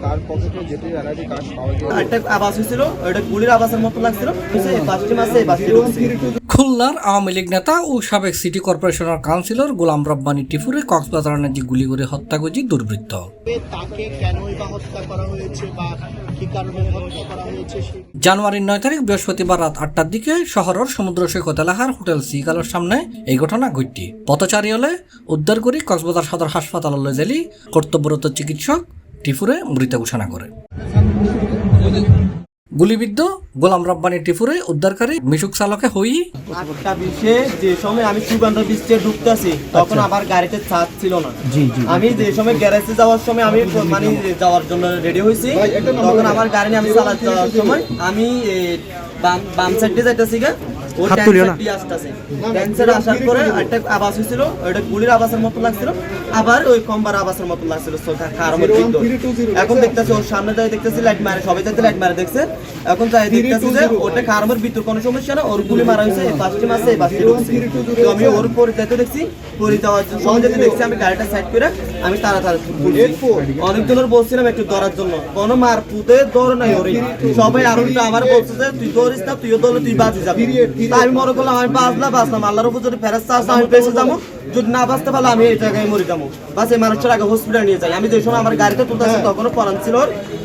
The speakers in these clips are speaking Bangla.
তার পকেটে যেটি এনআইডি কার্ড পাওয়া গেছে। একটা আওয়াজ হয়েছিল, ওটা গুলির আওয়াজের মতো লাগছিল। পাঁচটি মাসে খুলনার আওয়ামী লীগ নেতা ও সাবেক সিটি কর্পোরেশনের কাউন্সিলর গোলাম রব্বানী টিপুরে কক্সবাজার নদী গুলি করে হত্যা করেছে দুর্বৃত্ত। তাকে কেনই বা হত্যা করা হয়েছে বা কি কারণে হত্যা করা হয়েছে জানুয়ারির 9 তারিখ বৃহস্পতিবার রাত 8টার দিকে শহরের সমুদ্র সৈকত এলাকার হোটেল সিকালের সামনে এই ঘটনা ঘটে। পথচারী হলে উদ্ধার করে কক্সবাজার সদর হাসপাতালে জেলি কর্তব্যরত চিকিৎসক টিপুরে মৃত ঘোষণা করে। গুলিবিদ্ধ গোলাম রব্বানী টিপুরে উদ্ধারকারী মিশুক চালকে হই 8:20 যে সময় আমি সুগন্ধ বৃষ্টি ঢুকতেছি তখন আমার গাড়িতে চার্জ ছিল না। আমি যে সময় গ্যারেজে যাওয়ার সময় আমি মানে যাওয়ার জন্য রেডি হয়েছি, তখন আমার গাড়ি নিয়ে আমি চালাতে যাওয়ার সময় আমি বাম সাইডে যাইতেছি গা, ও ট্যান্সার আসার পরে একটা আওয়াজ হয়েছিল, ওটা গুলির আওয়াজের মতো লাগছিল, আবার ওই কম্বার আওয়াজের মতো লাগছিল। এখন দেখতেছি ওর সামনে যাই দেখতেছি লাইট মারে, সবাই যাতে লাইট মারে দেখছে। এখন যাই দেখতেছি যে ওটা কারমের ভিতর কোনো সমস্যা না, ওর গুলি মারা হয়েছে পাঁচটি মাসে এই বাসটি ঢুকছে। তো আমি ওর পরে যেতে দেখছি, পরে যাওয়ার সময় যেতে দেখছি আমি গাড়িটা সাইড করে আমি তাড়াতাড়ি অনেকজনের বলছিলাম একটু ধরার জন্য, কোনো মার পুঁতে দৌড় নাই ওরে, সবাই আরো আমার বলছে যে তুই দৌড়িস না, তুইও দৌড়লে তুই বাঁচি যাবি। আমি মনে করলাম আমি বাঁচলাম আল্লাহর উপর যদি ফেরত আসে আমি বেঁচে যাবো, যদি না বাঁচতে পারলে আমি এই জায়গায় মরে যাবো। বাস এই মানুষটার আগে হসপিটাল নিয়ে যাই। আমি যে সময় আমার গাড়িতে তুলতেছি তখনও পরান ছিল,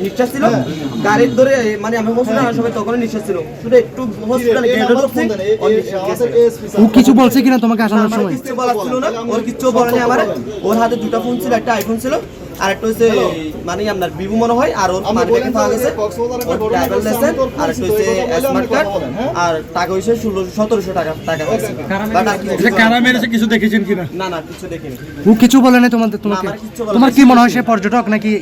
নিঃশ্বাস ছিল, গাড়ির ধরে মানে আমি হসপিটাল আসার সময় তখনও নিঃশ্বাস ছিল, শুধু একটু হসপিটালে কিছু বলছে কিনা তোমাকে আসানোর সময়? কিছু বলার ছিল না, ওর কিছু বলেনি আমার। ওর হাতে দুটো ফোন ছিল, একটা আইফোন ছিল আর একটা হচ্ছে মানে আপনার ভিভো মনে হয়, আর ওর মানি ব্যাগে পাওয়া গেছে ট্রাভেল লাইসেন্স আর একটা হচ্ছে স্মার্ট কার্ড আর টাকা হইছে 1700 টাকা কারা মেরেছে কিছু দেখেছেন কিনা? না কিছু দেখিনি। ও কিছু বলে নাই তোমাকে? তোমার কি মনে হয় সে পর্যটক নাকি?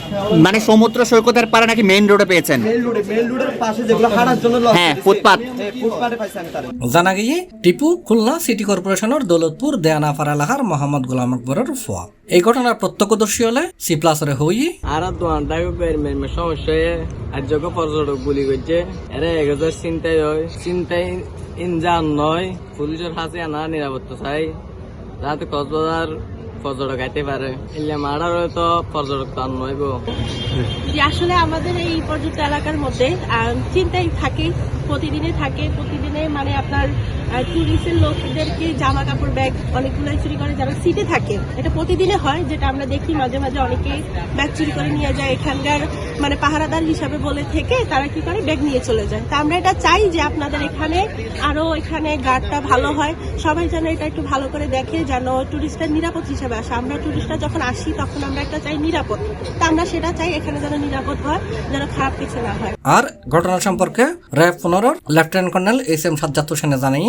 মানে সমুদ্র সৈকতের পারে নাকি মেইন রোডে পেয়েছেন? মেইন রোডের পাশে যেগুলো হাঁটার জন্য হ্যাঁ ফুটপাতে পাইছি আমি তারে। জানা গিয়ে টিপু খুলনা সিটি কর্পোরেশনের দৌলতপুর দেয়ানাপাড়া এলাকার মোহাম্মদ গোলাম আকবরের ফুয়া। এই ঘটনার প্রত্যক্ষদর্শী হলে সি প্লাসরে হই আর সমস্যা আর যোগ পর্যটক গুলি করছে, এরা 1000 চিন্তাই ইনজান নয়, পুলিশের হাতে আনা নিরাপত্তা চাই যাতে কক্সবাজার পর্যটক আইতে পারে। এলে মারার তো পর্যটক তো আর নয় গো। আসলে আমাদের এই পর্যটন এলাকার মধ্যে চিন্তাই থাকে, প্রতিদিনে মানে আপনার টুরিস্টের লোকদেরকে জামা কাপড় ব্যাগ অনেকগুলো চুরি করে যারা সিটে থাকে, এটা প্রতিদিনে হয়, যেটা আমরা দেখি মাঝে মাঝে অনেকে ব্যাগ চুরি করে নিয়ে যায়। এখানকার মানে পাহারাদার হিসাবে বলে থেকে তারা কি করে ব্যাগ নিয়ে চলে যায়। তা আমরা এটা চাই যে আপনাদের এখানে আরো এখানে গার্ডটা ভালো হয়, সবাই যেন এটা একটু ভালো করে দেখে, যেন টুরিস্টরা নিরাপদ হিসাবে আসে। আমরা টুরিস্টরা যখন আসি তখন আমরা একটা চাই নিরাপদ, তা আমরা সেটা চাই এখানে যেন নিরাপদ হয়, যেন খারাপ কিছু না হয়। আর ঘটনা সম্পর্কে RAB 15 lieutenant colonel SM. Sajjad Hossain জানাই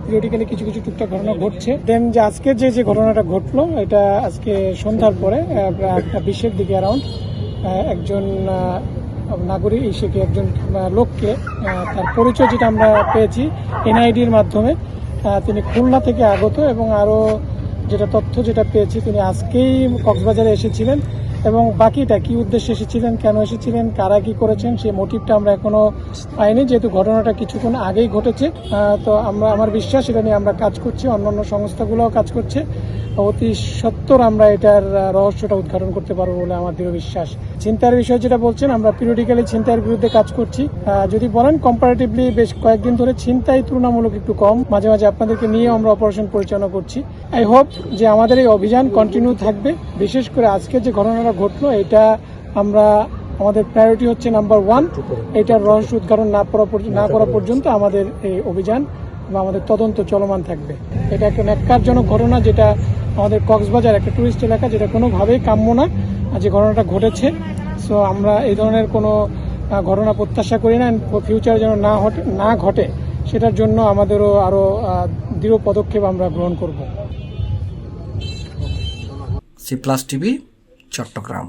পিরিয়ডিক্যালি কিছু টুকটাক ঘটনা ঘটছে। দেন যে আজকে যে ঘটনাটা ঘটলো, এটা আজকে সন্ধ্যার পরে প্রায় 1:20 দিকে অ্যারাউন্ড একজন নাগরিক এসে একজন লোককে তার পরিচয় যেটা আমরা পেয়েছি এনআইডির মাধ্যমে, তিনি খুলনা থেকে আগত এবং আরও যেটা তথ্য যেটা পেয়েছি তিনি আজকেই কক্সবাজারে এসেছিলেন এবং বাকিটা কি উদ্দেশ্যে এসেছিলেন, কেন এসেছিলেন, কারা কি করেছেন সেই মোটিভটা আমরা এখনো পাইনি, যেহেতু ঘটনাটা কিছুক্ষণ আগেই ঘটেছে। তো আমার বিশ্বাস এটা নিয়ে আমরা কাজ করছি, অন্যান্য সংস্থাগুলোও কাজ করছে, অতি সত্বর আমরা এটার রহস্যটা উদ্ঘাটন করতে পারবো বলে আমার দৃঢ় বিশ্বাস। চিন্তার বিষয় যেটা বলছেন, আমরা পিরিয়ডিক্যালি ছিনতাইয়ের বিরুদ্ধে কাজ করছি। যদি বলেন কম্পারেটিভলি বেশ কয়েকদিন ধরে ছিনতাই তুলনামূলক একটু কম, মাঝে মাঝে আপনাদেরকে নিয়ে আমরা অপারেশন পরিচালনা করছি। আই হোপ যে আমাদের এই অভিযান কন্টিনিউ থাকবে। বিশেষ করে আজকে যে ঘটনাটা ঘটলো, এটা আমাদের প্রায়োরিটি হচ্ছে নাম্বার 1, এটার রহস্য উদ্ঘাটন না করা পর্যন্ত আমাদের এই অভিযান বা আমাদের তদন্ত চলমান থাকবে। এটা একটা ন্যাক্কারজনক ঘটনা, যেটা আমাদের কক্সবাজার একটা টুরিস্ট এলাকা, যেটা কোনোভাবেই কাম্য না যে ঘটনাটা ঘটেছে। সো আমরা এই ধরনের কোনো ঘটনা প্রত্যাশা করি না, ফিউচারে যেন না ঘটে সেটার জন্য আমাদেরও আরও দৃঢ় পদক্ষেপ আমরা গ্রহণ করব। C plus TV, Chittagong.